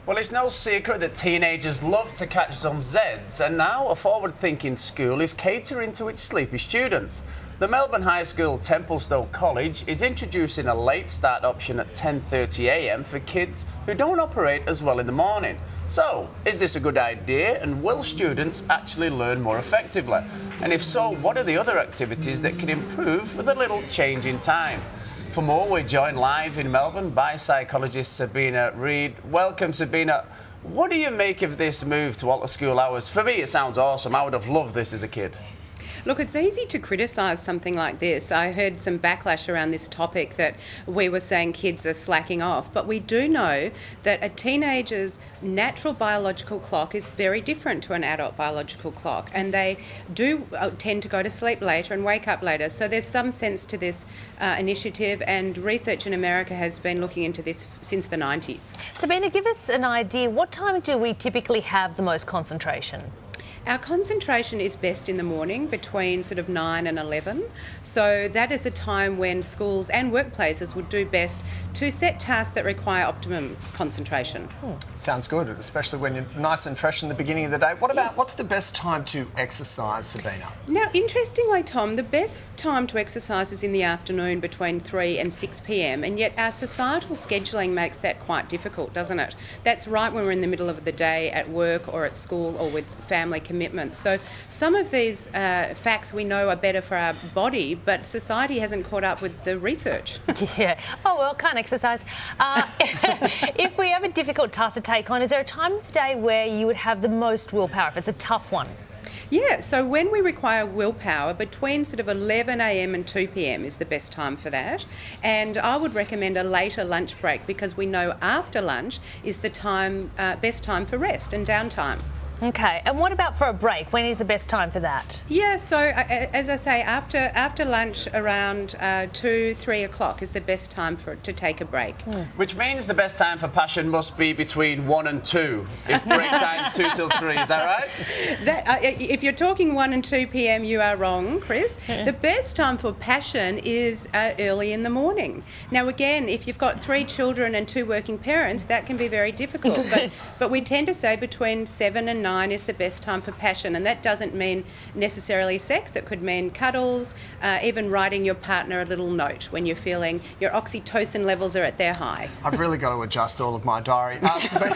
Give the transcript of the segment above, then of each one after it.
Well, it's no secret that teenagers love to catch some Zs, and now a forward-thinking school is catering to its sleepy students. The Melbourne High School Templestowe College is introducing a late start option at 10:30 a.m. for kids who don't operate as well in the morning. So, is this a good idea, and will students actually learn more effectively? And if so, what are the other activities that can improve with a little change in time? For more, we're joined live in Melbourne by psychologist Sabina Reid. Welcome, Sabina. What do you make of this move to alter school hours? For me, it sounds awesome. I would have loved this as a kid. Look, it's easy to criticise something like this. I heard some backlash around this topic that we were saying kids are slacking off, but we do know that a teenager's natural biological clock is very different to an adult biological clock, and they do tend to go to sleep later and wake up later. So there's some sense to this initiative, and research in America has been looking into this since the 90s. Sabina, give us an idea. What time do we typically have the most concentration? Our concentration is best in the morning between sort of 9 and 11. So that is a time when schools and workplaces would do best to set tasks that require optimum concentration. Sounds good, especially when you're nice and fresh in the beginning of the day. What's the best time to exercise, Sabina? Now, interestingly, Tom, the best time to exercise is in the afternoon between 3 and 6 p.m, and yet our societal scheduling makes that quite difficult, doesn't it? That's right when we're in the middle of the day at work or at school or with family commitments. So some of these facts we know are better for our body, but society hasn't caught up with the research. Yeah. Oh, well, can't exercise. If we have a difficult task to take on, is there a time of day where you would have the most willpower, if it's a tough one? Yeah, so when we require willpower, between sort of 11 a.m. and 2 p.m. is the best time for that. And I would recommend a later lunch break, because we know after lunch is the time best time for rest and downtime. Okay, and what about for a break? When is the best time for that? Yeah, so as I say, after lunch around 2, 3 o'clock is the best time to take a break. Which means the best time for passion must be between 1 and 2. If break time's 2 till 3, is that right? If you're talking 1 and 2 p.m, you are wrong, Chris. The best time for passion is early in the morning. Now, again, if you've got 3 children and 2 working parents, that can be very difficult. But we tend to say between 7 and 9 is the best time for passion, and that doesn't mean necessarily sex. It could mean cuddles, even writing your partner a little note when you're feeling your oxytocin levels are at their high. I've really got to adjust all of my diary. Sabina,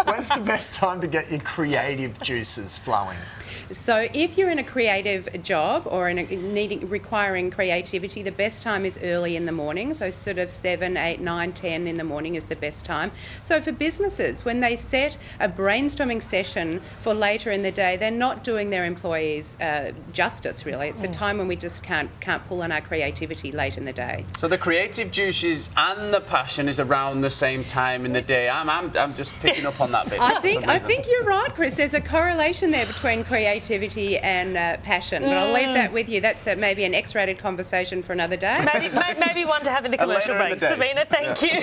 when's the best time to get your creative juices flowing? So if you're in a creative job or requiring creativity, the best time is early in the morning. So sort of 7, 8, 9, 10 in the morning is the best time. So for businesses, when they set a brainstorming session for later in the day, they're not doing their employees justice, really. It's a time when we just can't pull on our creativity late in the day. So the creative juices and the passion is around the same time in the day. I'm just picking up on that bit. I think you're right, Chris. There's a correlation there between creativity and passion. But I'll leave that with you. That's maybe an X-rated conversation for another day. Maybe one to have in the commercial break. Sabina, thank you.